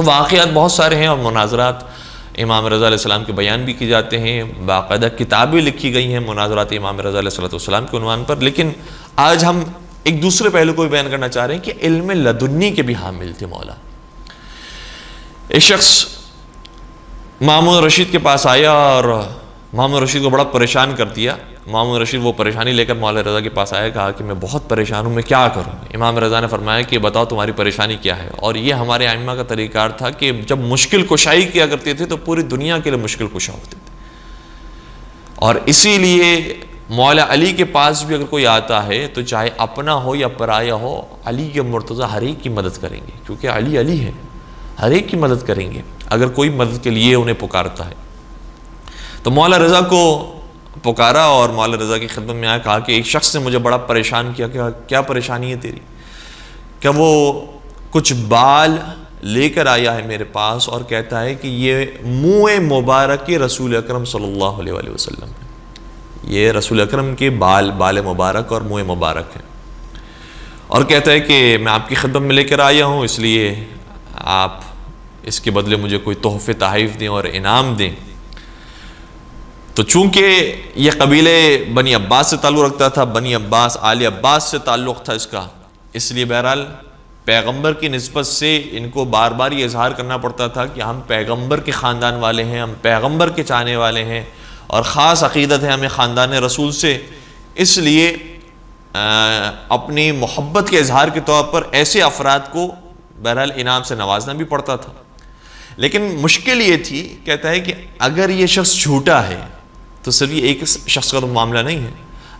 تو واقعات بہت سارے ہیں اور مناظرات امام رضا علیہ السلام کے بیان بھی کی جاتے ہیں، باقاعدہ کتابیں لکھی گئی ہیں مناظرات امام رضا علیہ السلام کے عنوان پر. لیکن آج ہم ایک دوسرے پہلو کو بھی بیان کرنا چاہ رہے ہیں کہ علم لدنی کے بھی حامل تھے مولا. ایک شخص مامون رشید کے پاس آیا اور مامون رشید کو بڑا پریشان کر دیا. مامون رشید وہ پریشانی لے کر مولا رضا کے پاس آیا، کہا کہ میں بہت پریشان ہوں، میں کیا کروں؟ امام رضا نے فرمایا کہ بتاؤ تمہاری پریشانی کیا ہے. اور یہ ہمارے ائمہ کا طریقہ کار تھا کہ جب مشکل کشائی کیا کرتے تھے تو پوری دنیا کے لیے مشکل کشا ہوتے تھے. اور اسی لیے مولا علی کے پاس بھی اگر کوئی آتا ہے تو چاہے اپنا ہو یا پرایا ہو، علی کے مرتضیٰ ہر ایک کی مدد کریں گے، کیونکہ علی علی ہے، ہر ایک کی مدد کریں گے اگر کوئی مدد کے لیے انہیں پکارتا ہے. تو مولا رضا کو پکارا اور مولا رضا کی خدمت میں آیا، کہا کہ ایک شخص نے مجھے بڑا پریشان کیا. کیا پریشانی ہے تیری؟ کہ وہ کچھ بال لے کر آیا ہے میرے پاس اور کہتا ہے کہ یہ منہ مبارک رسول اکرم صلی اللہ علیہ وآلہ وسلم ہے. یہ رسول اکرم کے بال مبارک اور منہ مبارک ہیں، اور کہتا ہے کہ میں آپ کی خدمت میں لے کر آیا ہوں، اس لیے آپ اس کے بدلے مجھے کوئی تحفے تحائف دیں اور انعام دیں. تو چونکہ یہ قبیلے بنی عباس سے تعلق رکھتا تھا، بنی عباس آل عباس سے تعلق تھا اس کا، اس لیے بہرحال پیغمبر کی نسبت سے ان کو بار بار یہ اظہار کرنا پڑتا تھا کہ ہم پیغمبر کے خاندان والے ہیں، ہم پیغمبر کے چاہنے والے ہیں اور خاص عقیدت ہے ہمیں خاندان رسول سے. اس لیے اپنی محبت کے اظہار کے طور پر ایسے افراد کو بہرحال انعام سے نوازنا بھی پڑتا تھا. لیکن مشکل یہ تھی، کہتا ہے کہ اگر یہ شخص جھوٹا ہے تو صرف یہ ایک شخص کا تو معاملہ نہیں ہے.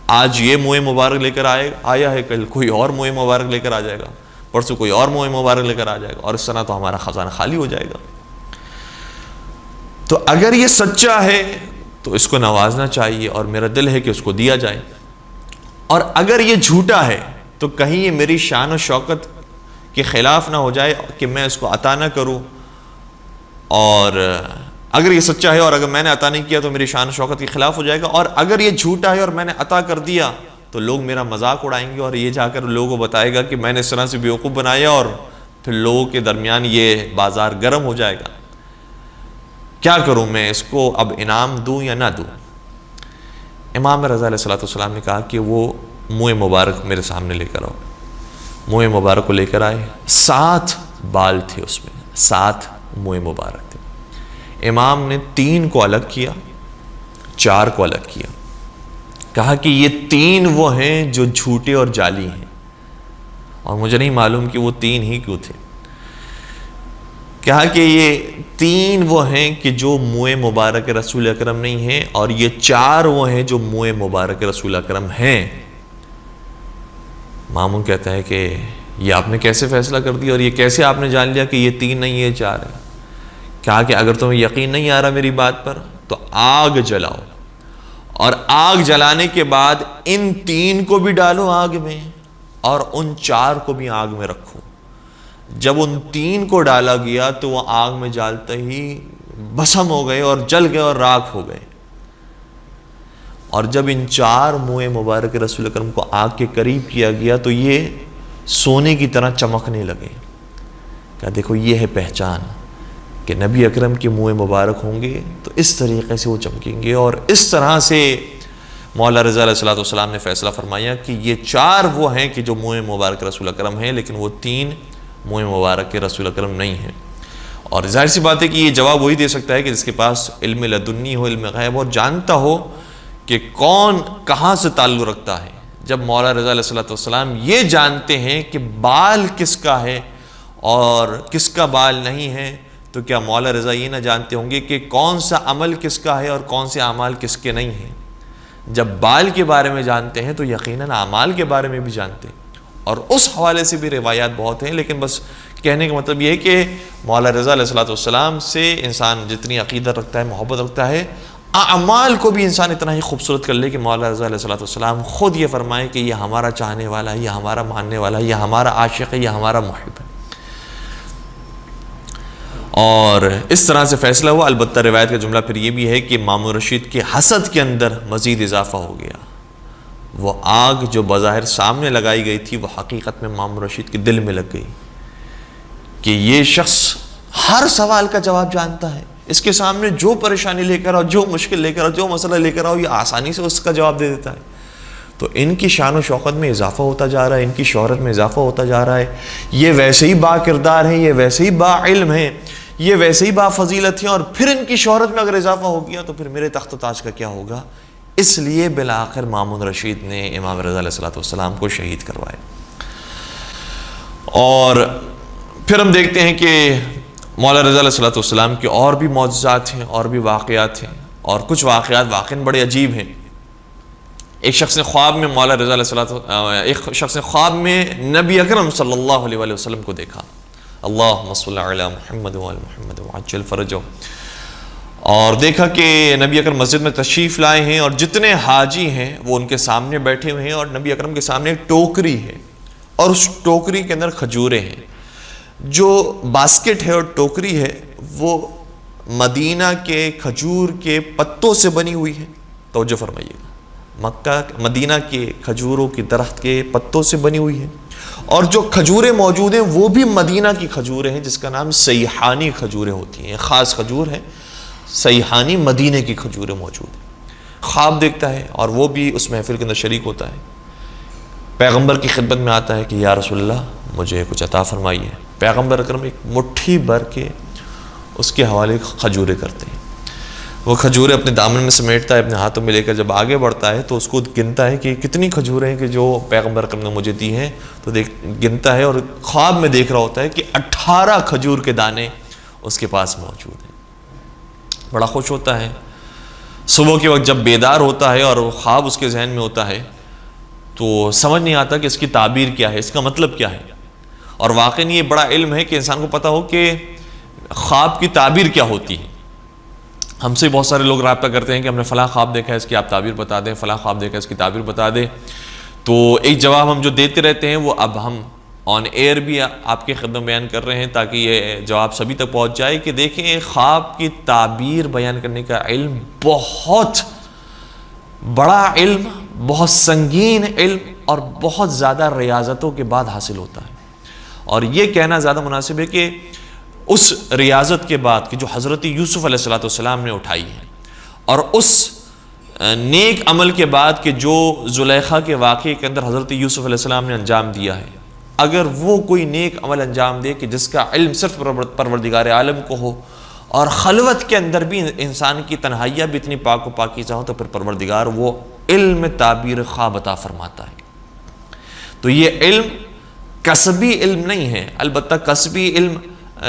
آج یہ منہ مبارک لے کر آیا ہے، کل کوئی اور منہ مبارک لے کر آ جائے گا، پرسوں کوئی اور منہ مبارک لے کر آ جائے گا، اور اس طرح تو ہمارا خزانہ خالی ہو جائے گا. تو اگر یہ سچا ہے تو اس کو نوازنا چاہیے اور میرا دل ہے کہ اس کو دیا جائے، اور اگر یہ جھوٹا ہے تو کہیں یہ میری شان و شوکت کے خلاف نہ ہو جائے کہ میں اس کو عطا نہ کروں. اور اگر یہ سچا ہے اور اگر میں نے عطا نہیں کیا تو میری شان و شوکت کے خلاف ہو جائے گا، اور اگر یہ جھوٹا ہے اور میں نے عطا کر دیا تو لوگ میرا مذاق اڑائیں گے اور یہ جا کر لوگوں کو بتائے گا کہ میں نے اس طرح سے بیوقوف بنایا، اور پھر لوگوں کے درمیان یہ بازار گرم ہو جائے گا. کیا کروں میں، اس کو اب انعام دوں یا نہ دوں؟ امام رضا علیہ السلام نے کہا کہ وہ منہ مبارک میرے سامنے لے کر آؤ. منہ مبارک کو لے کر آئے، 7 بال تھے اس میں، 7 منہ مبارک تھے. امام نے 3 کو الگ کیا، 4 کو الگ کیا. کہا کہ یہ 3 وہ ہیں جو جھوٹے اور جعلی ہیں، اور مجھے نہیں معلوم کہ وہ 3 ہی کیوں تھے. کہا کہ یہ 3 وہ ہیں کہ جو منہ مبارک رسول اکرم نہیں ہیں، اور یہ 4 وہ ہیں جو منہ مبارک رسول اکرم ہیں. مامون کہتا ہے کہ یہ آپ نے کیسے فیصلہ کر دیا، اور یہ کیسے آپ نے جان لیا کہ یہ 3 نہیں یہ 4 ہیں؟ کہا کہ اگر تمہیں یقین نہیں آ رہا میری بات پر تو آگ جلاؤ، اور آگ جلانے کے بعد ان 3 کو بھی ڈالو آگ میں اور ان 4 کو بھی آگ میں رکھو. جب ان 3 کو ڈالا گیا تو وہ آگ میں جالتے ہی بھسم ہو گئے اور جل گئے اور راکھ ہو گئے. اور جب ان 4 منہ مبارک رسول اکرم کو آگ کے قریب کیا گیا تو یہ سونے کی طرح چمکنے لگے. کہا دیکھو یہ ہے پہچان کہ نبی اکرم کے منہ مبارک ہوں گے تو اس طریقے سے وہ چمکیں گے. اور اس طرح سے مولا رضا علیہ السلام نے فیصلہ فرمایا کہ یہ 4 وہ ہیں کہ جو منہ مبارک رسول اکرم ہیں، لیکن وہ 3 منہ مبارک کے رسول اکرم نہیں ہیں. اور ظاہر سی بات ہے کہ یہ جواب وہی دے سکتا ہے کہ جس کے پاس علم لدنی ہو، علم غیب، اور جانتا ہو کہ کون کہاں سے تعلق رکھتا ہے. جب مولا رضا علیہ السلام یہ جانتے ہیں کہ بال کس کا ہے اور کس کا بال نہیں ہے، تو کیا مولا رضا یہ نہ جانتے ہوں گے کہ کون سا عمل کس کا ہے اور کون سے اعمال کس کے نہیں ہیں؟ جب بال کے بارے میں جانتے ہیں تو یقیناً اعمال کے بارے میں بھی جانتے ہیں. اور اس حوالے سے بھی روایات بہت ہیں، لیکن بس کہنے کا مطلب یہ ہے کہ مولا رضا علیہ السلام سے انسان جتنی عقیدت رکھتا ہے، محبت رکھتا ہے، اعمال کو بھی انسان اتنا ہی خوبصورت کر لے کہ مولا رضا علیہ السلام خود یہ فرمائے کہ یہ ہمارا چاہنے والا ہے، یہ ہمارا ماننے والا ہے، یہ ہمارا عاشق ہے، یہ ہمارا محب ہے. اور اس طرح سے فیصلہ ہوا. البتہ روایت کا جملہ پھر یہ بھی ہے کہ مامون رشید کے حسد کے اندر مزید اضافہ ہو گیا. وہ آگ جو بظاہر سامنے لگائی گئی تھی وہ حقیقت میں مامون رشید کے دل میں لگ گئی کہ یہ شخص ہر سوال کا جواب جانتا ہے. اس کے سامنے جو پریشانی لے کر آؤ، جو مشکل لے کر آؤ، جو مسئلہ لے کر آؤ، یہ آسانی سے اس کا جواب دے دیتا ہے. تو ان کی شان و شوکت میں اضافہ ہوتا جا رہا ہے، ان کی شہرت میں اضافہ ہوتا جا رہا ہے. یہ ویسے ہی با کردار ہیں، یہ ویسے ہی با علم ہیں، یہ ویسے ہی با فضیلت ہیں، اور پھر ان کی شہرت میں اگر اضافہ ہو گیا تو پھر میرے تخت و تاج کا کیا ہوگا. اس لیے بالآخر مامون رشید نے امام رضا علیہ السلام کو شہید کروایا. اور پھر ہم دیکھتے ہیں کہ مولا رضا علیہ السلام کے اور بھی معجزات ہیں، اور بھی واقعات ہیں، اور کچھ واقعات واقعاً بڑے عجیب ہیں. ایک شخص نے خواب میں مولا رضا علیہ نبی اکرم صلی اللہ علیہ وآلہ وسلم کو دیکھا. اللہم صلی علی محمد وعلی محمد وعجل فرجہ. اور دیکھا کہ نبی اکرم مسجد میں تشریف لائے ہیں، اور جتنے حاجی ہیں وہ ان کے سامنے بیٹھے ہوئے ہیں، اور نبی اکرم کے سامنے ایک ٹوکری ہے، اور اس ٹوکری کے اندر کھجوریں ہیں. جو باسکٹ ہے اور ٹوکری ہے وہ مدینہ کے کھجور کے پتوں سے بنی ہوئی ہے. توجہ فرمائیے گا، مدینہ کے کھجوروں کی درخت کے پتوں سے بنی ہوئی ہے. اور جو کھجوریں موجود ہیں وہ بھی مدینہ کی کھجوریں ہیں، جس کا نام سیحانی کھجوریں ہوتی ہیں. خاص کھجور ہیں سیحانی، مدینہ کی کھجوریں موجود ہیں. خواب دیکھتا ہے اور وہ بھی اس محفل کے اندر شریک ہوتا ہے. پیغمبر کی خدمت میں آتا ہے کہ یا رسول اللہ مجھے کچھ عطا فرمائیے. پیغمبر اکرم ایک مٹھی بھر کے اس کے حوالے کھجوریں کرتے ہیں. وہ کھجوریں اپنے دامن میں سمیٹتا ہے، اپنے ہاتھوں میں لے کر جب آگے بڑھتا ہے تو اس کو گنتا ہے کہ کتنی کھجوریں ہیں کہ جو پیغمبر اکرم نے مجھے دی ہیں. تو گنتا ہے اور خواب میں دیکھ رہا ہوتا ہے کہ 18 کھجور کے دانے اس کے پاس موجود ہیں. بڑا خوش ہوتا ہے. صبح کے وقت جب بیدار ہوتا ہے اور خواب اس کے ذہن میں ہوتا ہے تو سمجھ نہیں آتا کہ اس کی تعبیر کیا ہے، اس کا مطلب کیا ہے. اور واقعی یہ بڑا علم ہے کہ انسان کو پتہ ہو کہ خواب کی تعبیر کیا ہوتی ہے. ہم سے بہت سارے لوگ رابطہ کرتے ہیں کہ ہم نے فلاں خواب دیکھا ہے، اس کی آپ تعبیر بتا دیں، فلاں خواب دیکھا ہے، اس کی تعبیر بتا دیں. تو ایک جواب ہم جو دیتے رہتے ہیں وہ اب ہم آن ایئر بھی آپ کے خدمت بیان کر رہے ہیں تاکہ یہ جواب سبھی تک پہنچ جائے کہ دیکھیں خواب کی تعبیر بیان کرنے کا علم بہت بڑا علم، بہت سنگین علم، اور بہت زیادہ ریاضتوں کے بعد حاصل ہوتا ہے. اور یہ کہنا زیادہ مناسب ہے کہ اس ریاضت کے بعد کہ جو حضرت یوسف علیہ السلام نے اٹھائی ہے، اور اس نیک عمل کے بعد کہ جو زلیخا کے واقعے کے اندر حضرت یوسف علیہ السلام نے انجام دیا ہے، اگر وہ کوئی نیک عمل انجام دے کہ جس کا علم صرف پروردگار عالم کو ہو، اور خلوت کے اندر بھی انسان کی تنہائیاں بھی اتنی پاک و پاکیزہ ہوں، تو پھر پروردگار وہ علم تعبیر خواب عطا فرماتا ہے. تو یہ علم کسبی علم نہیں ہے. البتہ کسبی علم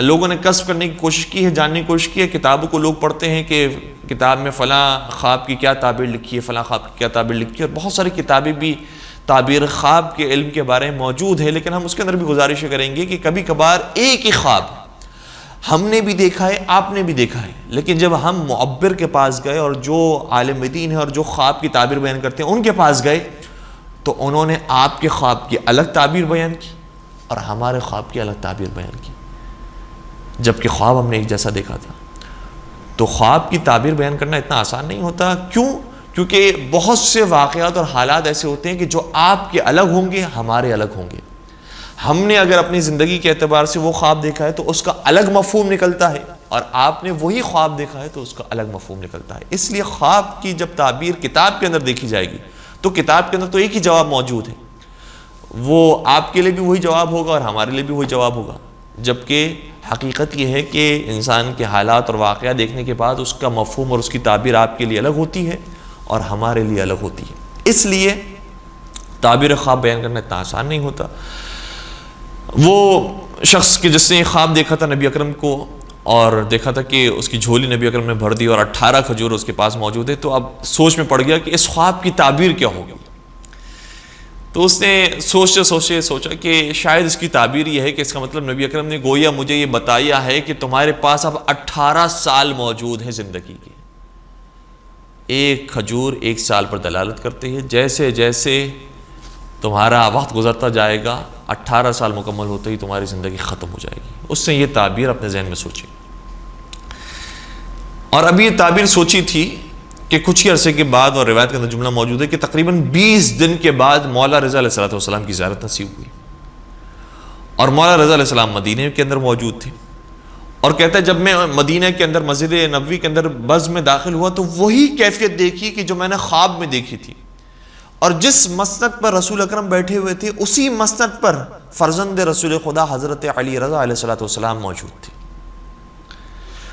لوگوں نے کسب کرنے کی کوشش کی ہے، جاننے کی کوشش کی ہے. کتابوں کو لوگ پڑھتے ہیں کہ کتاب میں فلاں خواب کی کیا تعبیر لکھی ہے، فلاں خواب کی کیا تعبیر لکھی ہے، اور بہت ساری کتابیں بھی تعبیر خواب کے علم کے بارے میں موجود ہے. لیکن ہم اس کے اندر بھی گزارش کریں گے کہ کبھی کبھار ایک ہی خواب ہم نے بھی دیکھا ہے، آپ نے بھی دیکھا ہے، لیکن جب ہم معبر کے پاس گئے اور جو عالم دین ہے اور جو خواب کی تعبیر بیان کرتے ہیں ان کے پاس گئے تو انہوں نے آپ کے خواب کی الگ تعبیر بیان کی اور ہمارے خواب کی الگ تعبیر بیان کی، جبکہ خواب ہم نے ایک جیسا دیکھا تھا. تو خواب کی تعبیر بیان کرنا اتنا آسان نہیں ہوتا. کیونکہ بہت سے واقعات اور حالات ایسے ہوتے ہیں کہ جو آپ کے الگ ہوں گے، ہمارے الگ ہوں گے. ہم نے اگر اپنی زندگی کے اعتبار سے وہ خواب دیکھا ہے تو اس کا الگ مفہوم نکلتا ہے، اور آپ نے وہی خواب دیکھا ہے تو اس کا الگ مفہوم نکلتا ہے. اس لیے خواب کی جب تعبیر کتاب کے اندر دیکھی جائے گی تو کتاب کے اندر تو ایک ہی جواب موجود ہے، وہ آپ کے لیے بھی وہی جواب ہوگا اور ہمارے لیے بھی وہی جواب ہوگا. جبکہ حقیقت یہ ہے کہ انسان کے حالات اور واقعہ دیکھنے کے بعد اس کا مفہوم اور اس کی تعبیر آپ کے لیے الگ ہوتی ہے اور ہمارے لیے الگ ہوتی ہے. اس لیے تعبیر خواب بیان کرنا اتنا آسان نہیں ہوتا. وہ شخص کہ جس نے خواب دیکھا تھا نبی اکرم کو اور دیکھا تھا کہ اس کی جھولی نبی اکرم نے بھر دی اور 18 کھجور اس کے پاس موجود ہے، تو اب سوچ میں پڑ گیا کہ اس خواب کی تعبیر کیا ہوگی. تو اس نے سوچا کہ شاید اس کی تعبیر یہ ہے کہ اس کا مطلب نبی اکرم نے گویا مجھے یہ بتایا ہے کہ تمہارے پاس اب 18 سال موجود ہیں زندگی کے. ایک کھجور 1 سال پر دلالت کرتے ہیں. جیسے جیسے تمہارا وقت گزرتا جائے گا 18 سال مکمل ہوتے ہی تمہاری زندگی ختم ہو جائے گی. اس نے یہ تعبیر اپنے ذہن میں سوچی، اور ابھی یہ تعبیر سوچی تھی کہ کچھ ہی عرصے کے بعد، اور روایت کے اندر جملہ موجود ہے کہ تقریباً 20 دن کے بعد مولا رضا علیہ السلام کی زیارت نصیب ہوئی، اور مولا رضا علیہ السلام مدینے کے اندر موجود تھے. اور کہتا ہے جب میں مدینہ کے اندر مسجد نبوی کے اندر بز میں داخل ہوا تو وہی کیفیت دیکھی کہ جو میں نے خواب میں دیکھی تھی، اور جس مسند پر رسول اکرم بیٹھے ہوئے تھے اسی مسند پر فرزند رسول خدا حضرت علی رضا علیہ السلام موجود تھے،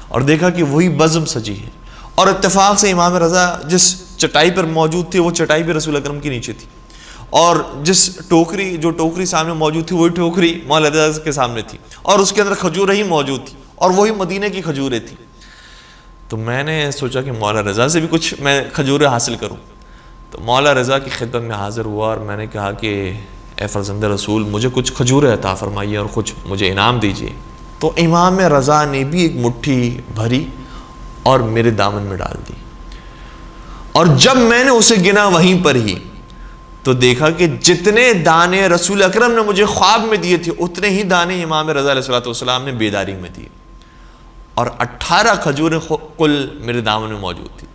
اور دیکھا کہ وہی بزم سجی ہے، اور اتفاق سے امام رضا جس چٹائی پر موجود تھے وہ چٹائی بھی رسول اکرم کے نیچے تھی، اور جس ٹوکری سامنے موجود تھی وہی ٹوکری مولا رضا کے سامنے تھی، اور اس کے اندر کھجوریں ہی موجود تھی، اور وہی مدینہ کی کھجوریں تھیں۔ تو میں نے سوچا کہ مولا رضا سے بھی کچھ میں کھجوریں حاصل کروں، تو مولا رضا کی خدمت میں حاضر ہوا اور میں نے کہا کہ اے فرزند رسول مجھے کچھ کھجوریں عطا فرمائیے اور کچھ مجھے انعام دیجیے۔ تو امام رضا نے بھی ایک مٹھی بھری اور میرے دامن میں ڈال دی، اور جب میں نے اسے گنا وہیں پر ہی تو دیکھا کہ جتنے دانے رسول اکرم نے مجھے خواب میں دیے تھے اتنے ہی دانے امام رضا علیہ السلام نے بیداری میں دیے، اور 18 کھجوریں کل میرے دامن میں موجود تھی۔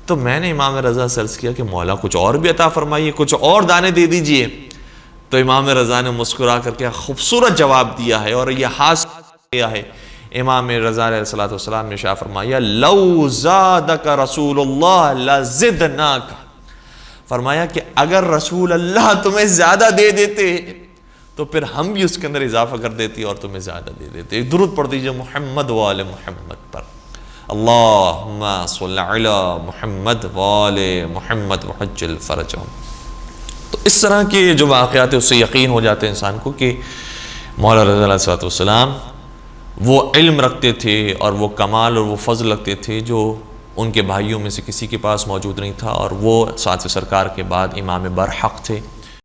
تو میں نے امام رضا سے عرض کیا کہ مولا کچھ اور بھی عطا فرمائیے، کچھ اور دانے دے دیجئے۔ تو امام رضا نے مسکرا کر کے خوبصورت جواب دیا ہے، اور یہ حاصل کیا ہے۔ امام رضا علیہ السلام نے شاہ فرمایا لو زادک رسول اللہ لزدناک، فرمایا کہ اگر رسول اللہ تمہیں زیادہ دے دیتے تو پھر ہم بھی اس کے اندر اضافہ کر دیتے اور تمہیں زیادہ دے دیتے۔ درود پڑھ دیجئے محمد وآل محمد پر، اللہم صلی علی محمد وآل محمد وعجل فرجہم۔ تو اس طرح کے جو واقعات ہیں اس سے یقین ہو جاتے ہیں انسان کو کہ مولا رضا علیہ السلام وہ علم رکھتے تھے اور وہ کمال اور وہ فضل رکھتے تھے جو ان کے بھائیوں میں سے کسی کے پاس موجود نہیں تھا، اور وہ ساتھ سرکار کے بعد امام برحق تھے۔